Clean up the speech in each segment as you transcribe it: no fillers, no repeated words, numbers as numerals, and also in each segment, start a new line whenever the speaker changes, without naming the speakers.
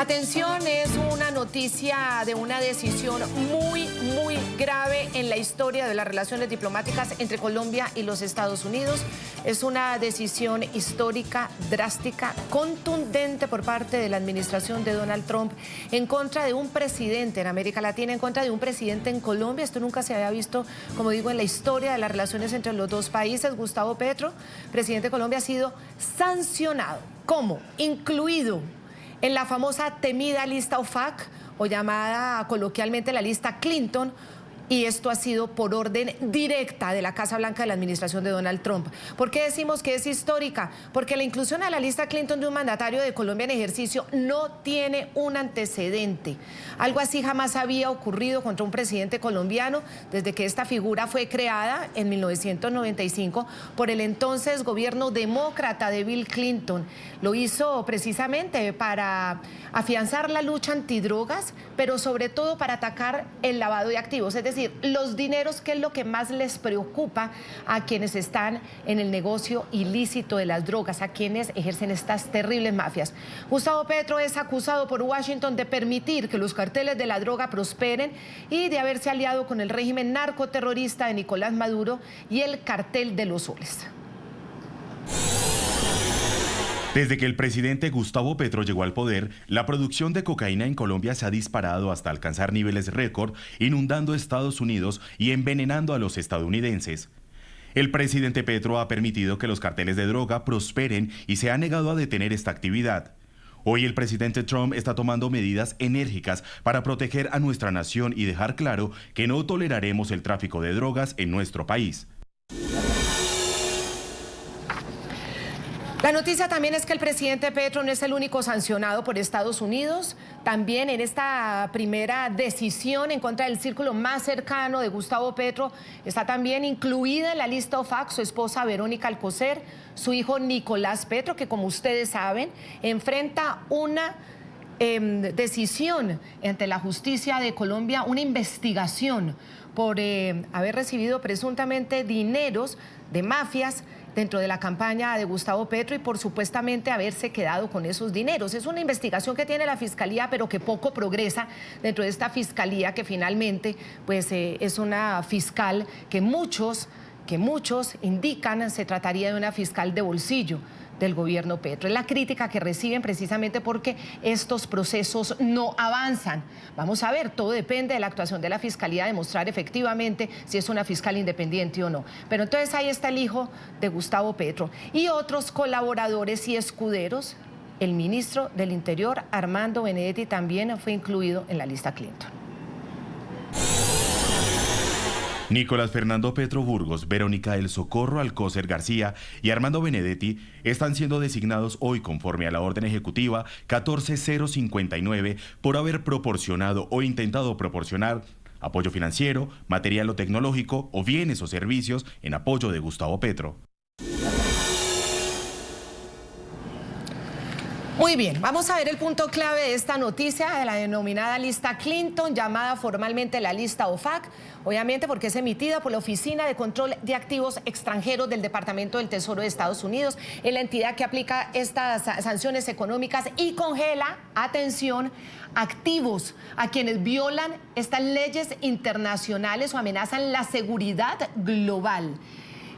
Atención, es una noticia de una decisión muy grave en la historia de las relaciones diplomáticas entre Colombia y los Estados Unidos. Es una decisión histórica, drástica, contundente por parte de la administración de Donald Trump en contra de un presidente en América Latina, en contra de un presidente en Colombia. Esto nunca se había visto, como digo, en la historia de las relaciones entre los dos países. Gustavo Petro, presidente de Colombia, ha sido sancionado. ¿Cómo? Incluido en la famosa temida lista OFAC, o llamada coloquialmente la lista Clinton, y esto ha sido por orden directa de la Casa Blanca de la administración de Donald Trump. ¿Por qué decimos que es histórica? Porque la inclusión a la lista Clinton de un mandatario de Colombia en ejercicio no tiene un antecedente. Algo así jamás había ocurrido contra un presidente colombiano desde que esta figura fue creada en 1995 por el entonces gobierno demócrata de Bill Clinton. Lo hizo precisamente para afianzar la lucha antidrogas, pero sobre todo para atacar el lavado de activos, es decir, los dineros, que es lo que más les preocupa a quienes están en el negocio ilícito de las drogas, a quienes ejercen estas terribles mafias. Gustavo Petro es acusado por Washington de permitir que los carteles de la droga prosperen y de haberse aliado con el régimen narcoterrorista de Nicolás Maduro y el cartel de los soles.
Desde que el presidente Gustavo Petro llegó al poder, la producción de cocaína en Colombia se ha disparado hasta alcanzar niveles récord, inundando Estados Unidos y envenenando a los estadounidenses. El presidente Petro ha permitido que los carteles de droga prosperen y se ha negado a detener esta actividad. Hoy el presidente Trump está tomando medidas enérgicas para proteger a nuestra nación y dejar claro que no toleraremos el tráfico de drogas en nuestro país.
La noticia también es que el presidente Petro no es el único sancionado por Estados Unidos. También en esta primera decisión en contra del círculo más cercano de Gustavo Petro está también incluida en la lista OFAC su esposa Verónica Alcocer, su hijo Nicolás Petro, que como ustedes saben enfrenta una decisión ante la justicia de Colombia, una investigación por haber recibido presuntamente dineros de mafias dentro de la campaña de Gustavo Petro y por supuestamente haberse quedado con esos dineros. Es una investigación que tiene la Fiscalía, pero que poco progresa dentro de esta Fiscalía, que finalmente pues, es una fiscal que muchos indican se trataría de una fiscal de bolsillo del gobierno Petro. Es la crítica que reciben precisamente porque estos procesos no avanzan. Vamos a ver, todo depende de la actuación de la Fiscalía, de mostrar efectivamente si es una fiscal independiente o no. Pero entonces ahí está el hijo de Gustavo Petro y otros colaboradores y escuderos. El ministro del Interior, Armando Benedetti, también fue incluido en la lista Clinton.
Nicolás Fernando Petro Burgos, Verónica del Socorro Alcócer García y Armando Benedetti están siendo designados hoy conforme a la orden ejecutiva 14059 por haber proporcionado o intentado proporcionar apoyo financiero, material o tecnológico o bienes o servicios en apoyo de Gustavo Petro.
Muy bien, vamos a ver el punto clave de esta noticia, de la denominada lista Clinton, llamada formalmente la lista OFAC, obviamente porque es emitida por la Oficina de Control de Activos Extranjeros del Departamento del Tesoro de Estados Unidos. Es la entidad que aplica estas sanciones económicas y congela, atención, activos a quienes violan estas leyes internacionales o amenazan la seguridad global.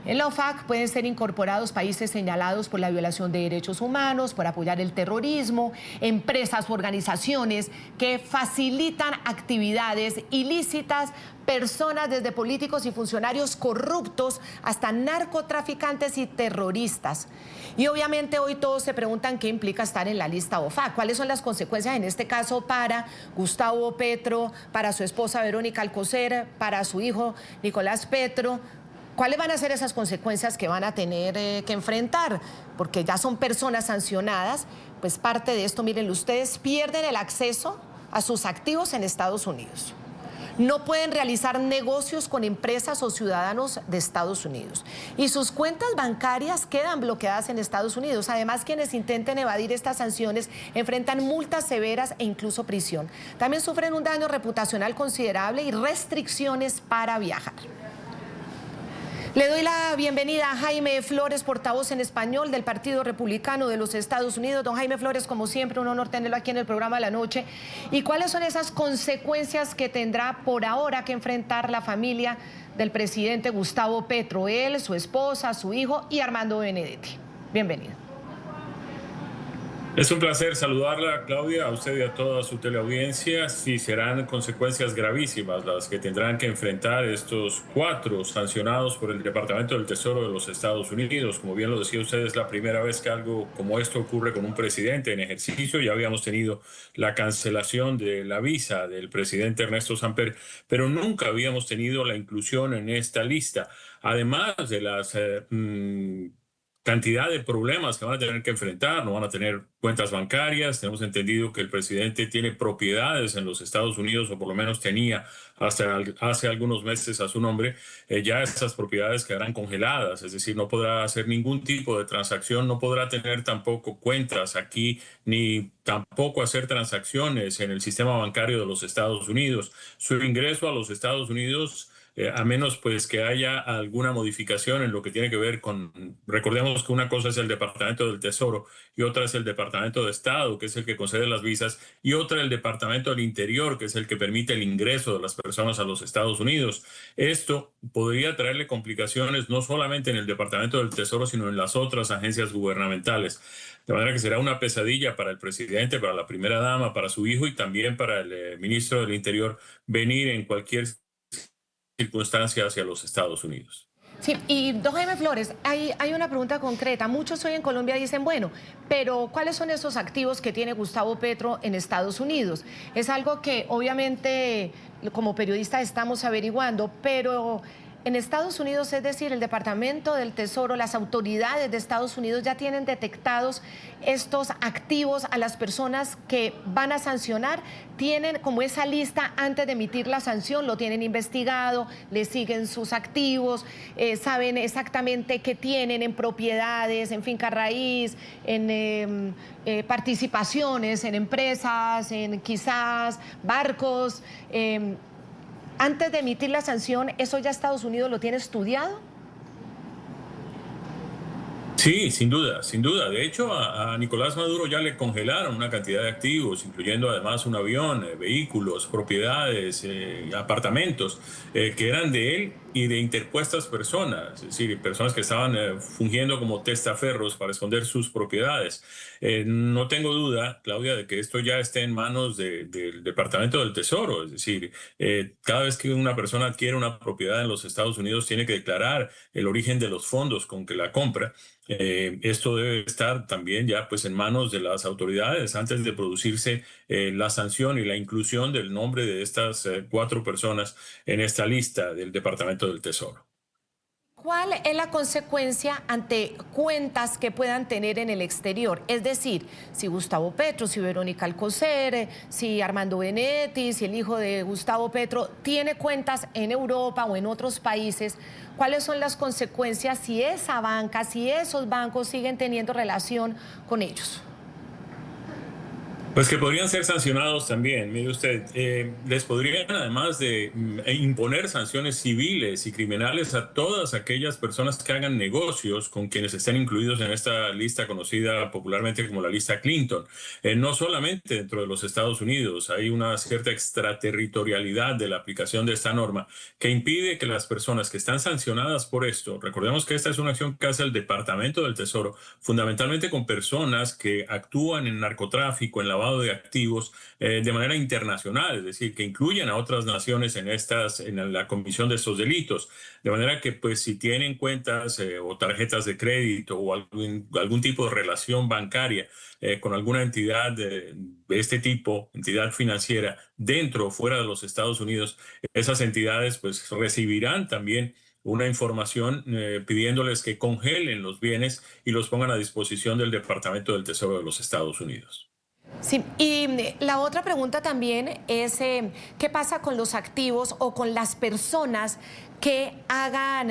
En la OFAC pueden ser incorporados países señalados por la violación de derechos humanos, por apoyar el terrorismo, empresas o organizaciones que facilitan actividades ilícitas, personas desde políticos y funcionarios corruptos hasta narcotraficantes y terroristas. Y obviamente hoy todos se preguntan qué implica estar en la lista OFAC, cuáles son las consecuencias en este caso para Gustavo Petro, para su esposa Verónica Alcocer, para su hijo Nicolás Petro. ¿Cuáles van a ser esas consecuencias que van a tener que enfrentar? Porque ya son personas sancionadas, pues parte de esto, miren, ustedes pierden el acceso a sus activos en Estados Unidos. No pueden realizar negocios con empresas o ciudadanos de Estados Unidos. Y sus cuentas bancarias quedan bloqueadas en Estados Unidos. Además, quienes intenten evadir estas sanciones enfrentan multas severas e incluso prisión. También sufren un daño reputacional considerable y restricciones para viajar. Le doy la bienvenida a Jaime Flores, portavoz en español del Partido Republicano de los Estados Unidos. Don Jaime Flores, como siempre, un honor tenerlo aquí en el programa de la noche. ¿Y cuáles son esas consecuencias que tendrá por ahora que enfrentar la familia del presidente Gustavo Petro? Él, su esposa, su hijo y Armando Benedetti. Bienvenido.
Es un placer saludarla, Claudia, a usted y a toda su teleaudiencia. Sí, serán consecuencias gravísimas las que tendrán que enfrentar estos 4 sancionados por el Departamento del Tesoro de los Estados Unidos. Como bien lo decía usted, es la primera vez que algo como esto ocurre con un presidente en ejercicio. Ya habíamos tenido la cancelación de la visa del presidente Ernesto Samper, pero nunca habíamos tenido la inclusión en esta lista. Además de las cantidad de problemas que van a tener que enfrentar, no van a tener cuentas bancarias. Tenemos entendido que el presidente tiene propiedades en los Estados Unidos, o por lo menos tenía hasta hace algunos meses a su nombre. Ya esas propiedades quedarán congeladas, es decir, no podrá hacer ningún tipo de transacción, no podrá tener tampoco cuentas aquí, ni tampoco hacer transacciones en el sistema bancario de los Estados Unidos. Su ingreso a los Estados Unidos, a menos pues que haya alguna modificación en lo que tiene que ver con, recordemos que una cosa es el Departamento del Tesoro y otra es el Departamento de Estado, que es el que concede las visas, y otra el Departamento del Interior, que es el que permite el ingreso de las personas a los Estados Unidos. Esto podría traerle complicaciones no solamente en el Departamento del Tesoro, sino en las otras agencias gubernamentales. De manera que será una pesadilla para el presidente, para la primera dama, para su hijo y también para el ministro del Interior venir en cualquier circunstancia hacia los Estados Unidos.
Sí, y don Jaime Flores, hay una pregunta concreta. Muchos hoy en Colombia dicen, bueno, pero ¿cuáles son esos activos que tiene Gustavo Petro en Estados Unidos? Es algo que obviamente como periodistas estamos averiguando, pero en Estados Unidos, es decir, el Departamento del Tesoro, las autoridades de Estados Unidos ya tienen detectados estos activos a las personas que van a sancionar. Tienen como esa lista antes de emitir la sanción, lo tienen investigado, le siguen sus activos, saben exactamente qué tienen en propiedades, en finca raíz, en participaciones, en empresas, en quizás barcos. Antes de emitir la sanción, ¿eso ya Estados Unidos lo tiene estudiado?
Sí, sin duda, sin duda. De hecho, a Nicolás Maduro ya le congelaron una cantidad de activos, incluyendo además un avión, vehículos, propiedades, apartamentos, que eran de él y de interpuestas personas, es decir, personas que estaban fungiendo como testaferros para esconder sus propiedades. No tengo duda, Claudia, de que esto ya esté en manos del Departamento del Tesoro, es decir, cada vez que una persona adquiere una propiedad en los Estados Unidos tiene que declarar el origen de los fondos con que la compra. Esto debe estar también ya pues en manos de las autoridades antes de producirse la sanción y la inclusión del nombre de estas 4 personas en esta lista del Departamento del Tesoro.
¿Cuál es la consecuencia ante cuentas que puedan tener en el exterior? Es decir, si Gustavo Petro, si Verónica Alcocer, si Armando Benedetti, si el hijo de Gustavo Petro tiene cuentas en Europa o en otros países, ¿cuáles son las consecuencias si esa banca, si esos bancos siguen teniendo relación con ellos?
Pues que podrían ser sancionados también, mire usted, les podrían además de imponer sanciones civiles y criminales a todas aquellas personas que hagan negocios con quienes estén incluidos en esta lista conocida popularmente como la lista Clinton. No solamente dentro de los Estados Unidos, hay una cierta extraterritorialidad de la aplicación de esta norma que impide que las personas que están sancionadas por esto, recordemos que esta es una acción que hace el Departamento del Tesoro, fundamentalmente con personas que actúan en narcotráfico, en lavado de activos de manera internacional, es decir, que incluyen a otras naciones en la comisión de estos delitos. De manera que, pues, si tienen cuentas o tarjetas de crédito o algún tipo de relación bancaria con alguna entidad de este tipo, entidad financiera, dentro o fuera de los Estados Unidos, esas entidades, pues, recibirán también una información pidiéndoles que congelen los bienes y los pongan a disposición del Departamento del Tesoro de los Estados Unidos.
Sí, y la otra pregunta también es, ¿qué pasa con los activos o con las personas que hagan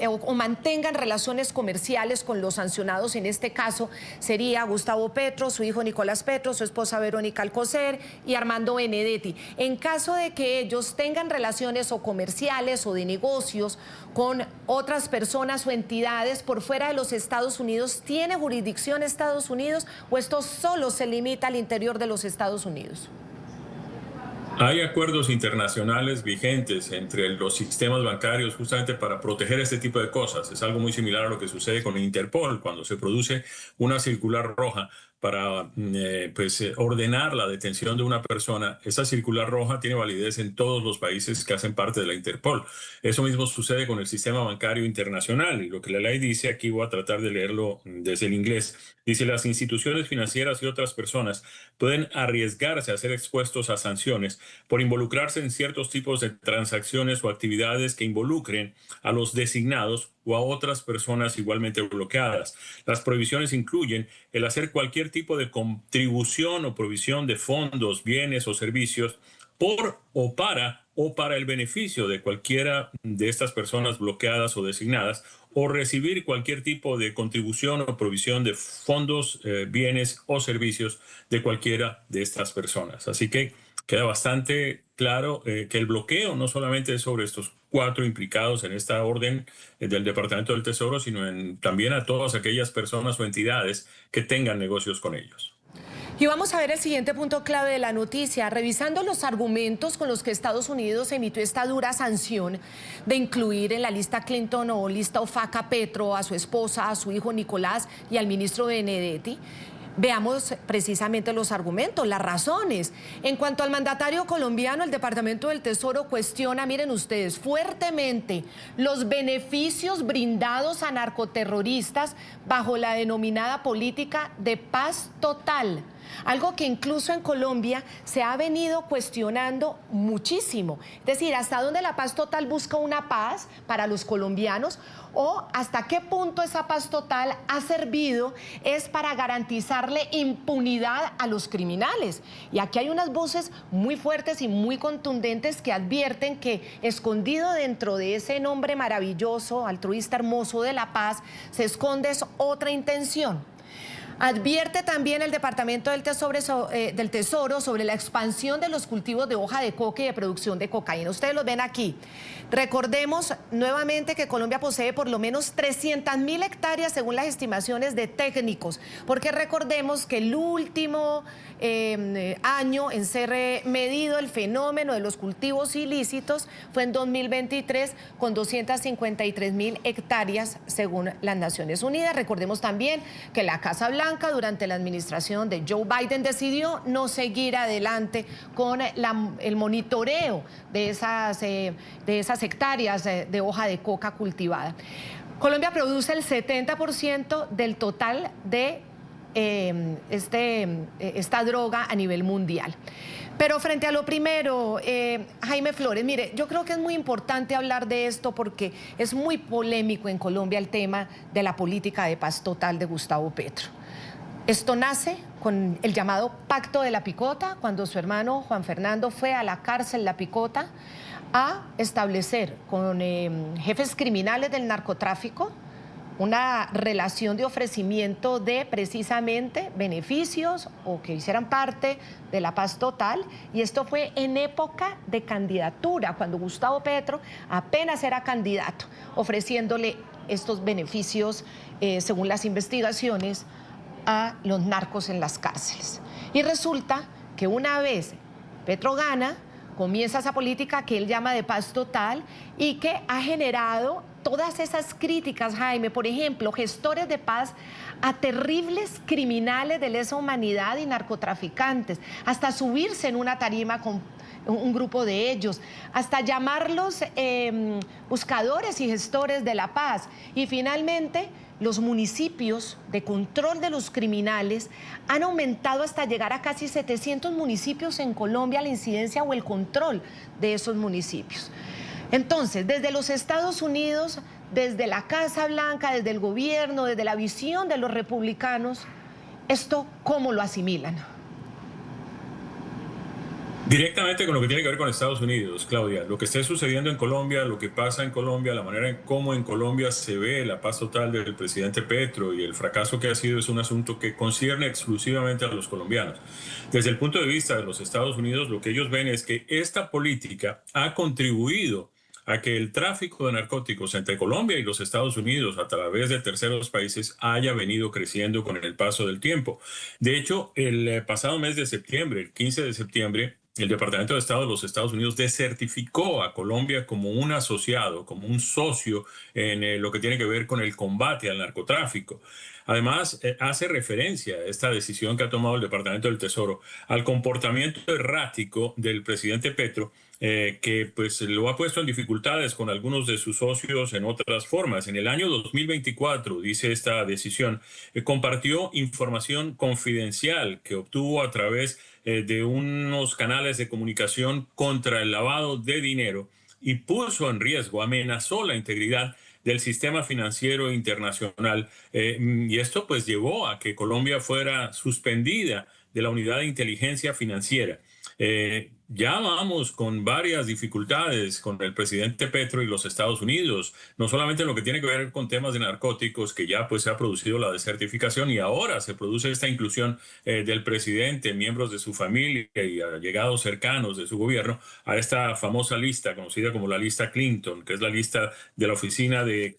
o mantengan relaciones comerciales con los sancionados. En este caso sería Gustavo Petro, su hijo Nicolás Petro, su esposa Verónica Alcocer y Armando Benedetti. En caso de que ellos tengan relaciones o comerciales o de negocios con otras personas o entidades por fuera de los Estados Unidos, ¿tiene jurisdicción Estados Unidos o esto solo se limita al interior de los Estados Unidos?
Hay acuerdos internacionales vigentes entre los sistemas bancarios justamente para proteger este tipo de cosas. Es algo muy similar a lo que sucede con Interpol cuando se produce una circular roja para ordenar la detención de una persona. Esa circular roja tiene validez en todos los países que hacen parte de la Interpol. Eso mismo sucede con el sistema bancario internacional y lo que la ley dice, aquí voy a tratar de leerlo desde el inglés, dice: las instituciones financieras y otras personas pueden arriesgarse a ser expuestos a sanciones por involucrarse en ciertos tipos de transacciones o actividades que involucren a los designados o a otras personas igualmente bloqueadas. Las prohibiciones incluyen el hacer cualquier tipo de contribución o provisión de fondos, bienes o servicios por o para el beneficio de cualquiera de estas personas bloqueadas o designadas, o recibir cualquier tipo de contribución o provisión de fondos, bienes o servicios de cualquiera de estas personas. Así que queda bastante claro que el bloqueo no solamente es sobre estos 4 implicados en esta orden del Departamento del Tesoro, sino también a todas aquellas personas o entidades que tengan negocios con ellos.
Y vamos a ver el siguiente punto clave de la noticia. Revisando los argumentos con los que Estados Unidos emitió esta dura sanción de incluir en la lista Clinton o lista OFAC a Petro, a su esposa, a su hijo Nicolás y al ministro Benedetti, veamos precisamente los argumentos, las razones. En cuanto al mandatario colombiano, el Departamento del Tesoro cuestiona, miren ustedes, fuertemente los beneficios brindados a narcoterroristas bajo la denominada política de paz total. Algo que incluso en Colombia se ha venido cuestionando muchísimo. Es decir, ¿hasta dónde la paz total busca una paz para los colombianos? ¿O hasta qué punto esa paz total ha servido es para garantizarle impunidad a los criminales? Y aquí hay unas voces muy fuertes y muy contundentes que advierten que escondido dentro de ese nombre maravilloso, altruista, hermoso de la paz, se esconde otra intención. Advierte también el Departamento del Tesoro sobre la expansión de los cultivos de hoja de coca y de producción de cocaína. Ustedes los ven aquí. Recordemos nuevamente que Colombia posee por lo menos 300.000 hectáreas según las estimaciones de técnicos, porque recordemos que el último año en ser medido el fenómeno de los cultivos ilícitos fue en 2023 con 253.000 hectáreas según las Naciones Unidas. Recordemos también que la Casa Blanca durante la administración de Joe Biden decidió no seguir adelante con el monitoreo de esas hectáreas de hoja de coca cultivada. Colombia produce el 70% del total de esta droga a nivel mundial. Pero frente a lo primero, Jaime Flores, mire, yo creo que es muy importante hablar de esto porque es muy polémico en Colombia el tema de la política de paz total de Gustavo Petro. Esto nace con el llamado Pacto de la Picota, cuando su hermano Juan Fernando fue a la cárcel La Picota a establecer con jefes criminales del narcotráfico una relación de ofrecimiento de precisamente beneficios o que hicieran parte de la paz total, y esto fue en época de candidatura, cuando Gustavo Petro apenas era candidato, ofreciéndole estos beneficios, según las investigaciones, a los narcos en las cárceles. Y resulta que una vez Petro gana, comienza esa política que él llama de paz total y que ha generado todas esas críticas, Jaime, por ejemplo, gestores de paz a terribles criminales de lesa humanidad y narcotraficantes, hasta subirse en una tarima con un grupo de ellos, hasta llamarlos buscadores y gestores de la paz. Y finalmente, los municipios de control de los criminales han aumentado hasta llegar a casi 700 municipios en Colombia, la incidencia o el control de esos municipios. Entonces, desde los Estados Unidos, desde la Casa Blanca, desde el gobierno, desde la visión de los republicanos, ¿esto cómo lo asimilan?
Directamente con lo que tiene que ver con Estados Unidos, Claudia. Lo que esté sucediendo en Colombia, lo que pasa en Colombia, la manera en cómo en Colombia se ve la paz total del presidente Petro y el fracaso que ha sido es un asunto que concierne exclusivamente a los colombianos. Desde el punto de vista de los Estados Unidos, lo que ellos ven es que esta política ha contribuido a que el tráfico de narcóticos entre Colombia y los Estados Unidos a través de terceros países haya venido creciendo con el paso del tiempo. De hecho, el pasado mes de septiembre, el 15 de septiembre, el Departamento de Estado de los Estados Unidos desertificó a Colombia como un asociado, como un socio en lo que tiene que ver con el combate al narcotráfico. Además, hace referencia a esta decisión que ha tomado el Departamento del Tesoro al comportamiento errático del presidente Petro, que pues lo ha puesto en dificultades con algunos de sus socios en otras formas. En el año 2024, dice esta decisión, compartió información confidencial que obtuvo a través de unos canales de comunicación contra el lavado de dinero y puso en riesgo, amenazó la integridad del sistema financiero internacional. Y esto pues llevó a que Colombia fuera suspendida de la unidad de inteligencia financiera. Ya vamos con varias dificultades con el presidente Petro y los Estados Unidos, no solamente en lo que tiene que ver con temas de narcóticos, que ya pues se ha producido la desertificación y ahora se produce esta inclusión del presidente, miembros de su familia y allegados cercanos de su gobierno a esta famosa lista conocida como la lista Clinton, que es la lista de la Oficina de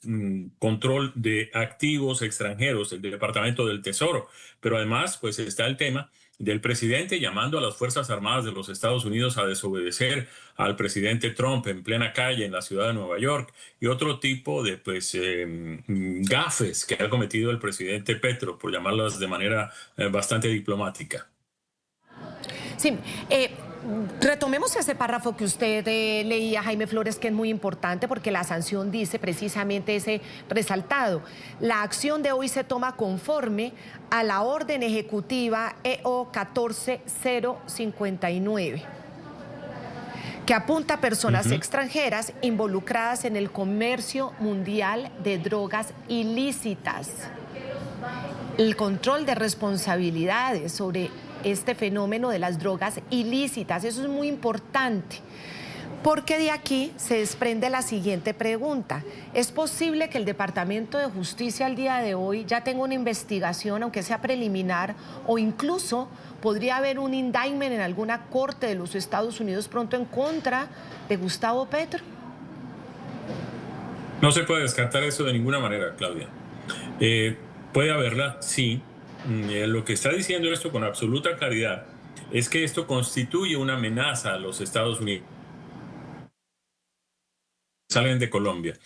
Control de Activos Extranjeros del Departamento del Tesoro. Pero además pues está el tema del presidente llamando a las Fuerzas Armadas de los Estados Unidos a desobedecer al presidente Trump en plena calle en la ciudad de Nueva York y otro tipo de gafes que ha cometido el presidente Petro, por llamarlas de manera bastante diplomática.
Sí, retomemos ese párrafo que usted leía, Jaime Flores, que es muy importante porque la sanción dice precisamente ese resaltado. La acción de hoy se toma conforme a la orden ejecutiva EO 14059, que apunta a personas extranjeras involucradas en el comercio mundial de drogas ilícitas. El control de responsabilidades sobre este fenómeno de las drogas ilícitas, eso es muy importante, porque de aquí se desprende la siguiente pregunta. ¿Es posible que el Departamento de Justicia al día de hoy ya tenga una investigación, aunque sea preliminar, o incluso podría haber un indictment en alguna corte de los Estados Unidos pronto en contra de Gustavo Petro?
No se puede descartar eso de ninguna manera, Claudia. Puede haberla, sí. Lo que está diciendo esto con absoluta claridad es que esto constituye una amenaza a los Estados Unidos. Salen de Colombia.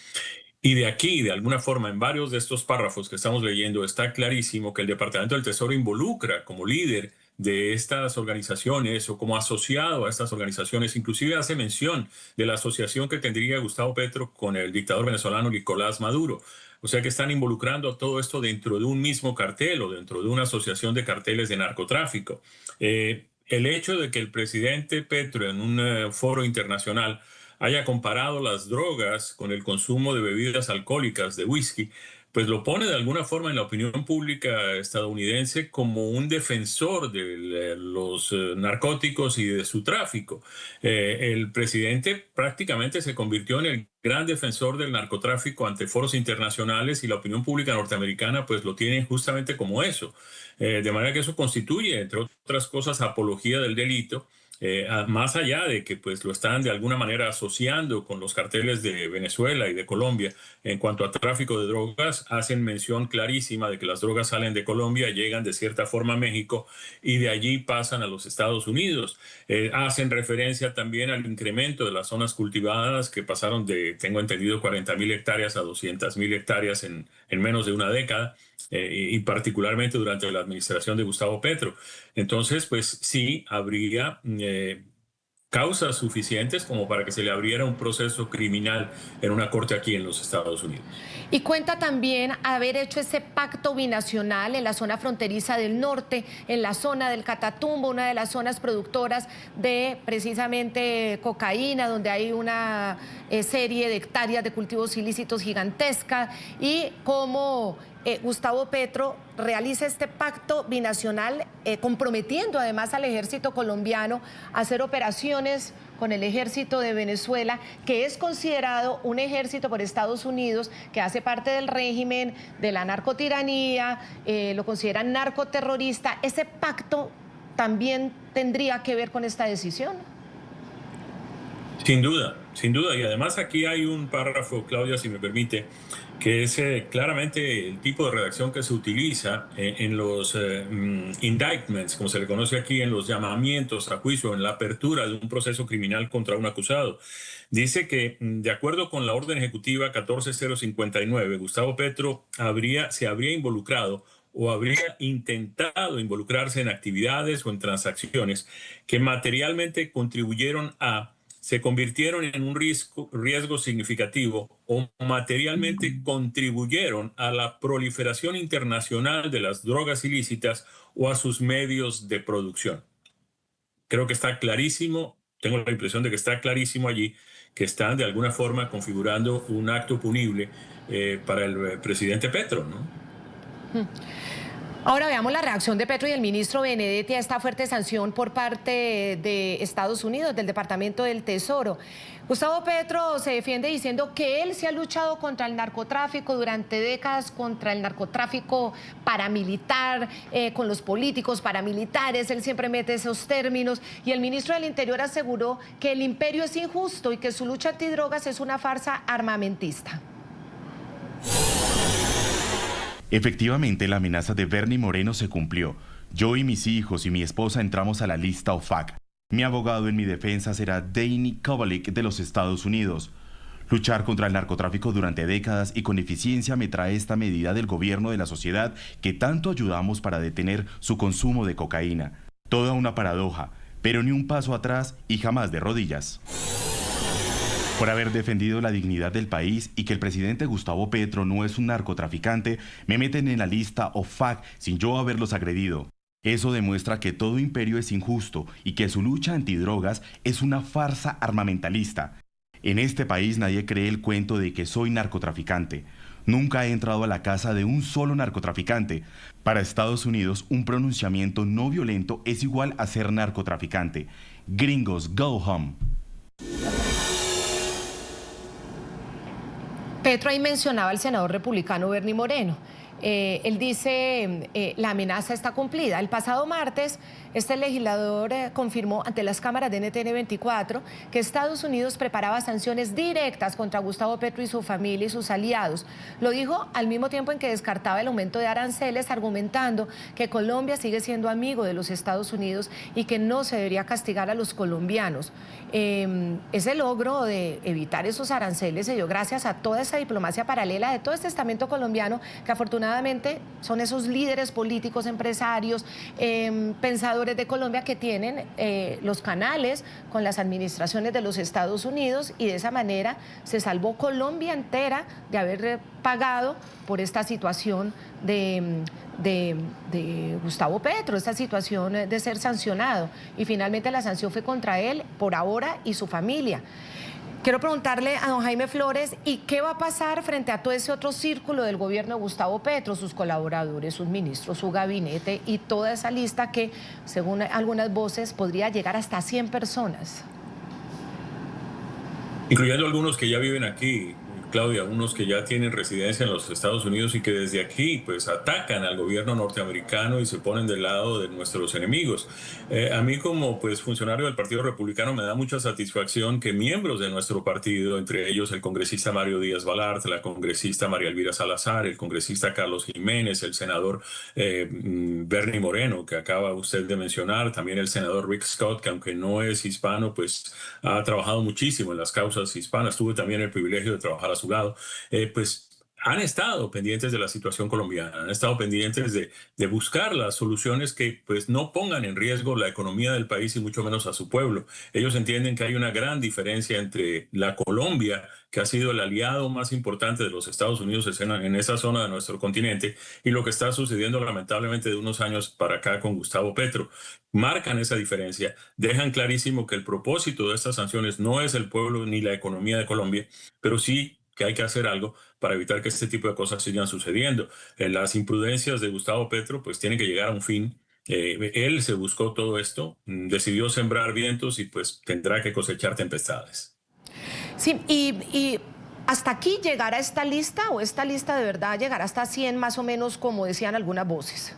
Y de aquí, de alguna forma, en varios de estos párrafos que estamos leyendo, está clarísimo que el Departamento del Tesoro involucra como líder de estas organizaciones o como asociado a estas organizaciones, inclusive hace mención de la asociación que tendría Gustavo Petro con el dictador venezolano Nicolás Maduro. O sea que están involucrando todo esto dentro de un mismo cartel o dentro de una asociación de carteles de narcotráfico. El hecho de que el presidente Petro en un foro internacional haya comparado las drogas con el consumo de bebidas alcohólicas, de whisky, pues lo pone de alguna forma en la opinión pública estadounidense como un defensor de los narcóticos y de su tráfico. El presidente prácticamente se convirtió en el gran defensor del narcotráfico ante foros internacionales y la opinión pública norteamericana pues lo tiene justamente como eso. De manera que eso constituye, entre otras cosas, apología del delito. Más allá de que pues lo están de alguna manera asociando con los carteles de Venezuela y de Colombia en cuanto a tráfico de drogas, hacen mención clarísima de que las drogas salen de Colombia, llegan de cierta forma a México y de allí pasan a los Estados Unidos. Hacen referencia también al incremento de las zonas cultivadas que pasaron de, tengo entendido, 40.000 hectáreas a 200.000 hectáreas en menos de una década. Y particularmente durante la administración de Gustavo Petro. Entonces, pues sí, habría causas suficientes como para que se le abriera un proceso criminal en una corte aquí en los Estados Unidos.
Y cuenta también haber hecho ese pacto binacional en la zona fronteriza del norte, en la zona del Catatumbo, una de las zonas productoras de precisamente cocaína, donde hay una serie de hectáreas de cultivos ilícitos gigantesca, y cómo Gustavo Petro realice este pacto binacional, comprometiendo además al ejército colombiano a hacer operaciones con el ejército de Venezuela, que es considerado un ejército por Estados Unidos que hace parte del régimen de la narcotiranía, lo consideran narcoterrorista. ¿Ese pacto también tendría que ver con esta decisión?
Sin duda, sin duda. Y además aquí hay un párrafo, Claudia, si me permite, que es claramente el tipo de redacción que se utiliza en los indictments, como se le conoce aquí, en los llamamientos a juicio, en la apertura de un proceso criminal contra un acusado. Dice que, de acuerdo con la orden ejecutiva 14059, Gustavo Petro se habría involucrado o habría intentado involucrarse en actividades o en transacciones que materialmente se convirtieron en un riesgo significativo o materialmente contribuyeron a la proliferación internacional de las drogas ilícitas o a sus medios de producción. Creo que está clarísimo, tengo la impresión de que está clarísimo allí que están de alguna forma configurando un acto punible para el presidente Petro, ¿no?
Ahora veamos la reacción de Petro y el ministro Benedetti a esta fuerte sanción por parte de Estados Unidos, del Departamento del Tesoro. Gustavo Petro se defiende diciendo que él se ha luchado contra el narcotráfico durante décadas, contra el narcotráfico paramilitar, con los políticos paramilitares, él siempre mete esos términos, y el ministro del Interior aseguró que el imperio es injusto y que su lucha antidrogas es una farsa armamentista.
Efectivamente, la amenaza de Bernie Moreno se cumplió. Yo y mis hijos y mi esposa entramos a la lista OFAC. Mi abogado en mi defensa será Danny Kovalik de los Estados Unidos. Luchar contra el narcotráfico durante décadas y con eficiencia me trae esta medida del gobierno de la sociedad que tanto ayudamos para detener su consumo de cocaína. Toda una paradoja, pero ni un paso atrás y jamás de rodillas. Por haber defendido la dignidad del país y que el presidente Gustavo Petro no es un narcotraficante, me meten en la lista OFAC sin yo haberlos agredido. Eso demuestra que todo imperio es injusto y que su lucha antidrogas es una farsa armamentalista. En este país nadie cree el cuento de que soy narcotraficante. Nunca he entrado a la casa de un solo narcotraficante. Para Estados Unidos, un pronunciamiento no violento es igual a ser narcotraficante. Gringos, go home.
Petro ahí mencionaba al senador republicano Bernie Moreno. Él dice, la amenaza está cumplida. El pasado martes, este legislador confirmó ante las cámaras de NTN 24 que Estados Unidos preparaba sanciones directas contra Gustavo Petro y su familia y sus aliados. Lo dijo al mismo tiempo en que descartaba el aumento de aranceles, argumentando que Colombia sigue siendo amigo de los Estados Unidos y que no se debería castigar a los colombianos. Ese logro de evitar esos aranceles se dio gracias a toda esa diplomacia paralela de todo este estamento colombiano, que afortunadamente son esos líderes políticos, empresarios, pensadores de Colombia que tienen los canales con las administraciones de los Estados Unidos, y de esa manera se salvó Colombia entera de haber pagado por esta situación de Gustavo Petro, esta situación de ser sancionado, y finalmente la sanción fue contra él por ahora y su familia. Quiero preguntarle a don Jaime Flores, ¿y qué va a pasar frente a todo ese otro círculo del gobierno de Gustavo Petro, sus colaboradores, sus ministros, su gabinete y toda esa lista que, según algunas voces, podría llegar hasta 100 personas?
Incluyendo algunos que ya viven aquí, Claudia, unos que ya tienen residencia en los Estados Unidos y que desde aquí pues atacan al gobierno norteamericano y se ponen del lado de nuestros enemigos. A mí como pues funcionario del Partido Republicano me da mucha satisfacción que miembros de nuestro partido, entre ellos el congresista Mario Díaz Balart, la congresista María Elvira Salazar, el congresista Carlos Jiménez, el senador Bernie Moreno, que acaba usted de mencionar, también el senador Rick Scott, que aunque no es hispano, pues ha trabajado muchísimo en las causas hispanas. Tuve también el privilegio de trabajar a su lado, pues han estado pendientes de la situación colombiana, han estado pendientes de buscar las soluciones que pues no pongan en riesgo la economía del país y mucho menos a su pueblo. Ellos entienden que hay una gran diferencia entre la Colombia, que ha sido el aliado más importante de los Estados Unidos en esa zona de nuestro continente, y lo que está sucediendo lamentablemente de unos años para acá con Gustavo Petro. Marcan esa diferencia, dejan clarísimo que el propósito de estas sanciones no es el pueblo ni la economía de Colombia, pero sí que hay que hacer algo para evitar que este tipo de cosas sigan sucediendo. Las imprudencias de Gustavo Petro pues tienen que llegar a un fin. Él se buscó todo esto, decidió sembrar vientos y pues tendrá que cosechar tempestades.
Sí, y ¿hasta aquí llegará esta lista o esta lista de verdad llegará hasta 100 más o menos como decían algunas voces?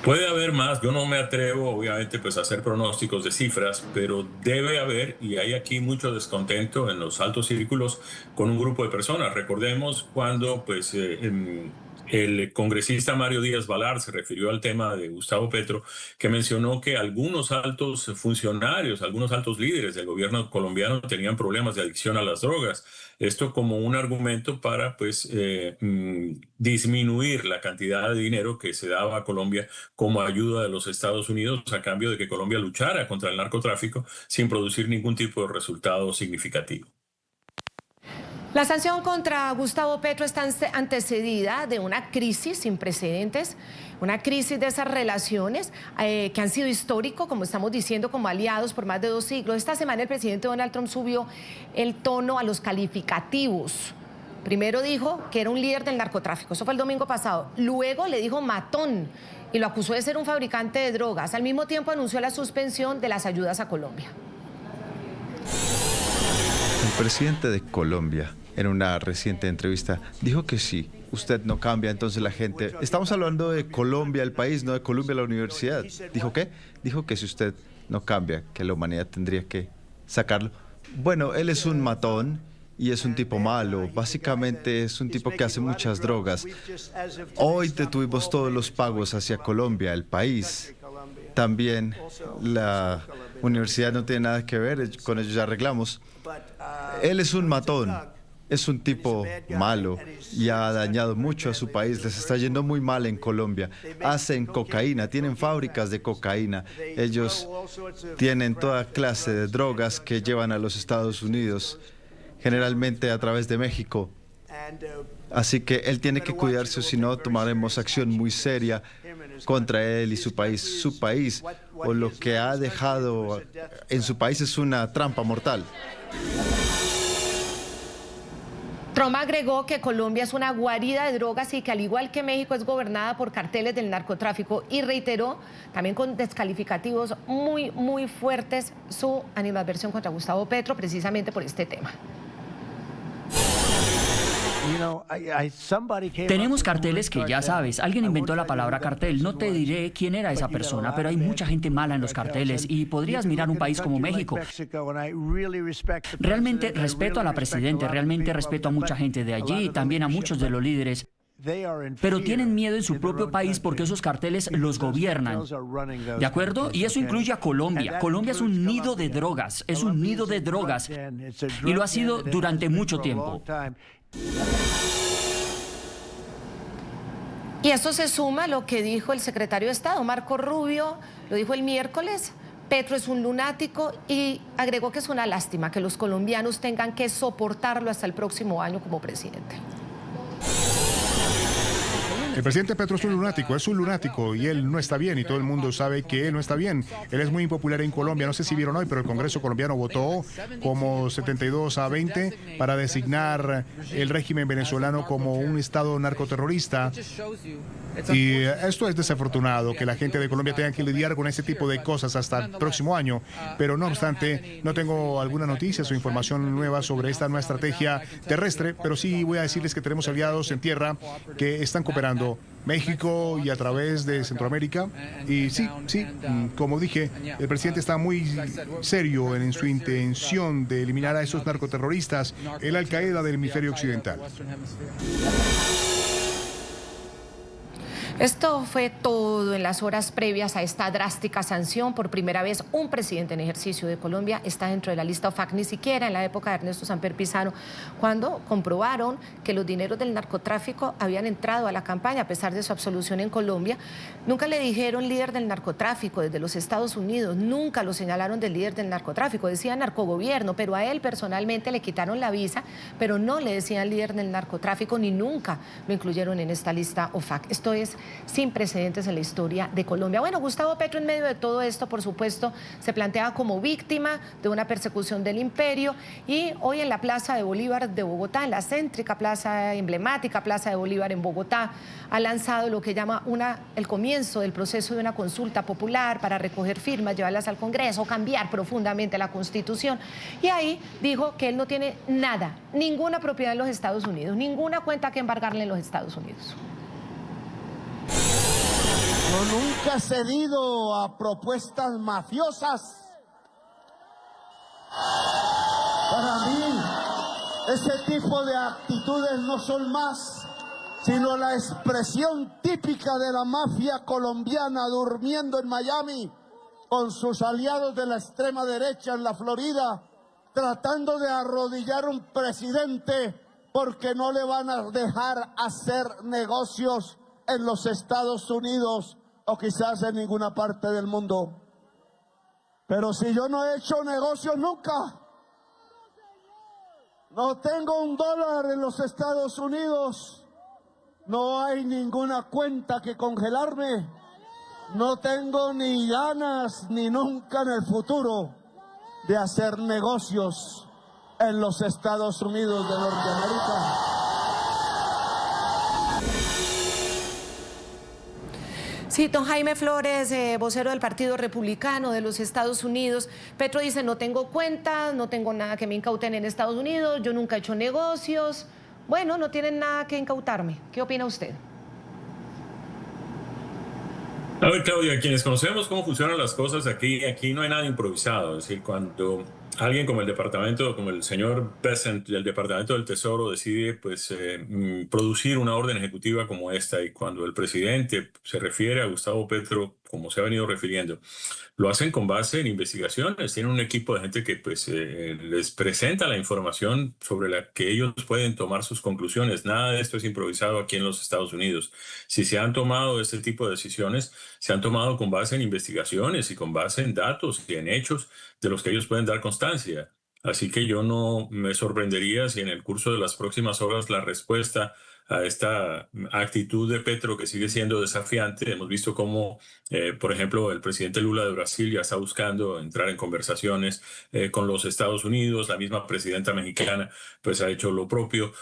Puede haber más, yo no me atrevo obviamente pues a hacer pronósticos de cifras, pero debe haber, y hay aquí mucho descontento en los altos círculos con un grupo de personas. Recordemos cuando pues el congresista Mario Díaz Balart se refirió al tema de Gustavo Petro, que mencionó que algunos altos funcionarios, algunos altos líderes del gobierno colombiano tenían problemas de adicción a las drogas. Esto como un argumento para pues disminuir la cantidad de dinero que se daba a Colombia como ayuda de los Estados Unidos a cambio de que Colombia luchara contra el narcotráfico sin producir ningún tipo de resultado significativo.
La sanción contra Gustavo Petro está antecedida de una crisis sin precedentes, una crisis de esas relaciones que han sido históricos, como estamos diciendo, como aliados por más de 2 siglos. Esta semana el presidente Donald Trump subió el tono a los calificativos. Primero dijo que era un líder del narcotráfico, eso fue el domingo pasado. Luego le dijo matón y lo acusó de ser un fabricante de drogas. Al mismo tiempo anunció la suspensión de las ayudas a Colombia.
El presidente de Colombia, en una reciente entrevista, dijo que sí, usted no cambia, entonces la gente... Estamos hablando de Colombia, el país, no de Colombia, la universidad. ¿Dijo qué? Dijo que si usted no cambia, que la humanidad tendría que sacarlo. Bueno, él es un matón y es un tipo malo. Básicamente es un tipo que hace muchas drogas. Hoy detuvimos todos los pagos hacia Colombia, el país. También la universidad no tiene nada que ver, con ello ya arreglamos. Él es un matón, es un tipo malo y ha dañado mucho a su país. Les está yendo muy mal en Colombia. Hacen cocaína, tienen fábricas de cocaína. Ellos tienen toda clase de drogas que llevan a los Estados Unidos, generalmente a través de México. Así que él tiene que cuidarse, o si no, tomaremos acción muy seria contra él y su país. Su país, o lo que ha dejado en su país, es una trampa mortal.
Trump agregó que Colombia es una guarida de drogas y que al igual que México es gobernada por carteles del narcotráfico, y reiteró también con descalificativos muy fuertes su animadversión contra Gustavo Petro precisamente por este tema.
Tenemos carteles que ya sabes, alguien inventó la palabra cartel. No te diré quién era esa persona, pero hay mucha gente mala en los carteles y podrías mirar un país como México. Realmente respeto a la presidenta, realmente respeto a mucha gente de allí y también a muchos de los líderes. Pero tienen miedo en su propio país porque esos carteles los gobiernan. ¿De acuerdo? Y eso incluye a Colombia. Colombia es un nido de drogas, es un nido de drogas. Y lo ha sido durante mucho tiempo.
Y esto se suma a lo que dijo el secretario de Estado, Marco Rubio, lo dijo el miércoles. Petro es un lunático y agregó que es una lástima que los colombianos tengan que soportarlo hasta el próximo año como presidente.
El presidente Petro es un lunático y él no está bien y todo el mundo sabe que él no está bien. Él es muy impopular en Colombia, no sé si vieron hoy, pero el Congreso colombiano votó como 72-20 para designar el régimen venezolano como un estado narcoterrorista. Y esto es desafortunado, que la gente de Colombia tenga que lidiar con ese tipo de cosas hasta el próximo año. Pero no obstante, no tengo alguna noticia o información nueva sobre esta nueva estrategia terrestre, pero sí voy a decirles que tenemos aliados en tierra que están cooperando. México y a través de Centroamérica. Y sí, como dije, el presidente está muy serio en su intención de eliminar a esos narcoterroristas, el Al-Qaeda del hemisferio occidental.
Esto fue todo en las horas previas a esta drástica sanción. Por primera vez, un presidente en ejercicio de Colombia está dentro de la lista OFAC, ni siquiera en la época de Ernesto Samper Pizarro, cuando comprobaron que los dineros del narcotráfico habían entrado a la campaña a pesar de su absolución en Colombia. Nunca le dijeron líder del narcotráfico desde los Estados Unidos, nunca lo señalaron del líder del narcotráfico, decían narcogobierno, pero a él personalmente le quitaron la visa, pero no le decían líder del narcotráfico ni nunca lo incluyeron en esta lista OFAC. Esto es sin precedentes en la historia de Colombia. Bueno, Gustavo Petro en medio de todo esto, por supuesto, se plantea como víctima de una persecución del imperio y hoy en la Plaza de Bolívar de Bogotá, en la céntrica plaza emblemática Plaza de Bolívar en Bogotá, ha lanzado lo que llama el comienzo del proceso de una consulta popular para recoger firmas, llevarlas al Congreso, cambiar profundamente la Constitución. Y ahí dijo que él no tiene nada, ninguna propiedad en los Estados Unidos, ninguna cuenta que embargarle en los Estados Unidos.
Yo nunca he cedido a propuestas mafiosas. Para mí, ese tipo de actitudes no son más sino la expresión típica de la mafia colombiana durmiendo en Miami con sus aliados de la extrema derecha en la Florida, tratando de arrodillar un presidente porque no le van a dejar hacer negocios en los Estados Unidos o quizás en ninguna parte del mundo. Pero si yo no he hecho negocios nunca, no tengo $1 en los Estados Unidos, no hay ninguna cuenta que congelarme, no tengo ni ganas ni nunca en el futuro de hacer negocios en los Estados Unidos de Norteamérica.
Sí, don Jaime Flores, vocero del Partido Republicano de los Estados Unidos. Petro dice, no tengo cuentas, no tengo nada que me incauten en Estados Unidos, yo nunca he hecho negocios. Bueno, no tienen nada que incautarme. ¿Qué opina usted?
A ver, Claudia, quienes conocemos cómo funcionan las cosas, aquí no hay nada improvisado. Es decir, cuando alguien como el señor Bessent del Departamento del Tesoro decide producir una orden ejecutiva como esta, y cuando el presidente se refiere a Gustavo Petro, como se ha venido refiriendo, lo hacen con base en investigaciones. Tienen un equipo de gente que les presenta la información sobre la que ellos pueden tomar sus conclusiones. Nada de esto es improvisado aquí en los Estados Unidos. Si se han tomado este tipo de decisiones, se han tomado con base en investigaciones y con base en datos y en hechos de los que ellos pueden dar constancia. Así que yo no me sorprendería si en el curso de las próximas horas la respuesta a esta actitud de Petro, que sigue siendo desafiante. Hemos visto cómo, por ejemplo, el presidente Lula de Brasil ya está buscando entrar en conversaciones con los Estados Unidos. La misma presidenta mexicana pues ha hecho lo propio.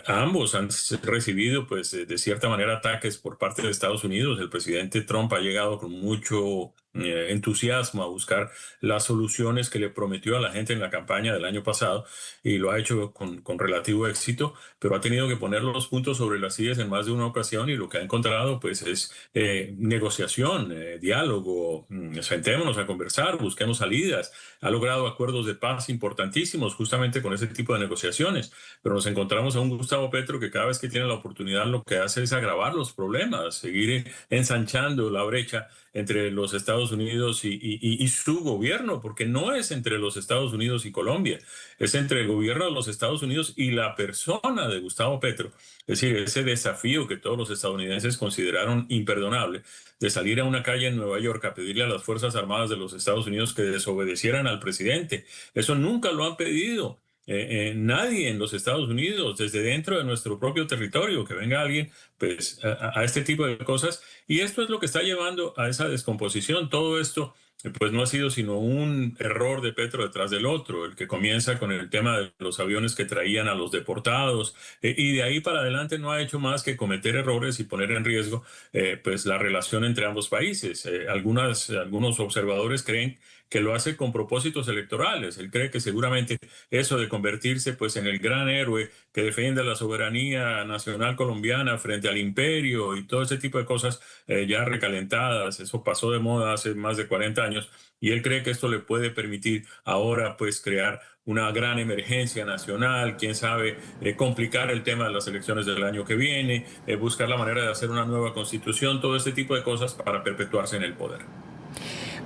Ambos han recibido de cierta manera ataques por parte de Estados Unidos. El presidente Trump ha llegado con mucho entusiasmo a buscar las soluciones que le prometió a la gente en la campaña del año pasado, y lo ha hecho con relativo éxito, pero ha tenido que poner los puntos sobre las sillas en más de una ocasión, y lo que ha encontrado es negociación, diálogo, sentémonos a conversar, busquemos salidas. Ha logrado acuerdos de paz importantísimos justamente con ese tipo de negociaciones, pero nos encontramos a un Gustavo Petro que cada vez que tiene la oportunidad lo que hace es agravar los problemas, seguir ensanchando la brecha entre los Estados Unidos y su gobierno, porque no es entre los Estados Unidos y Colombia, es entre el gobierno de los Estados Unidos y la persona de Gustavo Petro. Es decir, ese desafío que todos los estadounidenses consideraron imperdonable, de salir a una calle en Nueva York a pedirle a las Fuerzas Armadas de los Estados Unidos que desobedecieran al presidente. Eso nunca lo han pedido. Nadie en los Estados Unidos, desde dentro de nuestro propio territorio, que venga alguien a este tipo de cosas. Y esto es lo que está llevando a esa descomposición. Todo esto no ha sido sino un error de Petro detrás del otro, el que comienza con el tema de los aviones que traían a los deportados, y de ahí para adelante no ha hecho más que cometer errores y poner en riesgo la relación entre ambos países. Algunos observadores creen que lo hace con propósitos electorales. Él cree que seguramente eso de convertirse en el gran héroe que defiende la soberanía nacional colombiana frente al imperio y todo ese tipo de cosas ya recalentadas, eso pasó de moda hace más de 40 años, y él cree que esto le puede permitir ahora crear una gran emergencia nacional, quién sabe, complicar el tema de las elecciones del año que viene, buscar la manera de hacer una nueva constitución, todo este tipo de cosas para perpetuarse en el poder.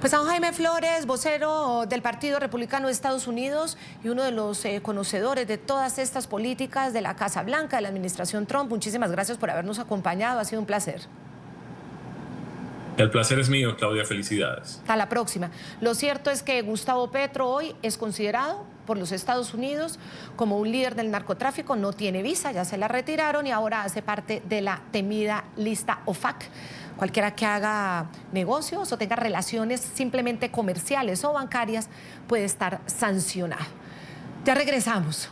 Pues a don Jaime Flores, vocero del Partido Republicano de Estados Unidos y uno de los conocedores de todas estas políticas de la Casa Blanca, de la administración Trump, muchísimas gracias por habernos acompañado, ha sido un placer.
El placer es mío, Claudia, felicidades.
Hasta la próxima. Lo cierto es que Gustavo Petro hoy es considerado por los Estados Unidos como un líder del narcotráfico, no tiene visa, ya se la retiraron y ahora hace parte de la temida lista OFAC. Cualquiera que haga negocios o tenga relaciones simplemente comerciales o bancarias puede estar sancionado. Ya regresamos.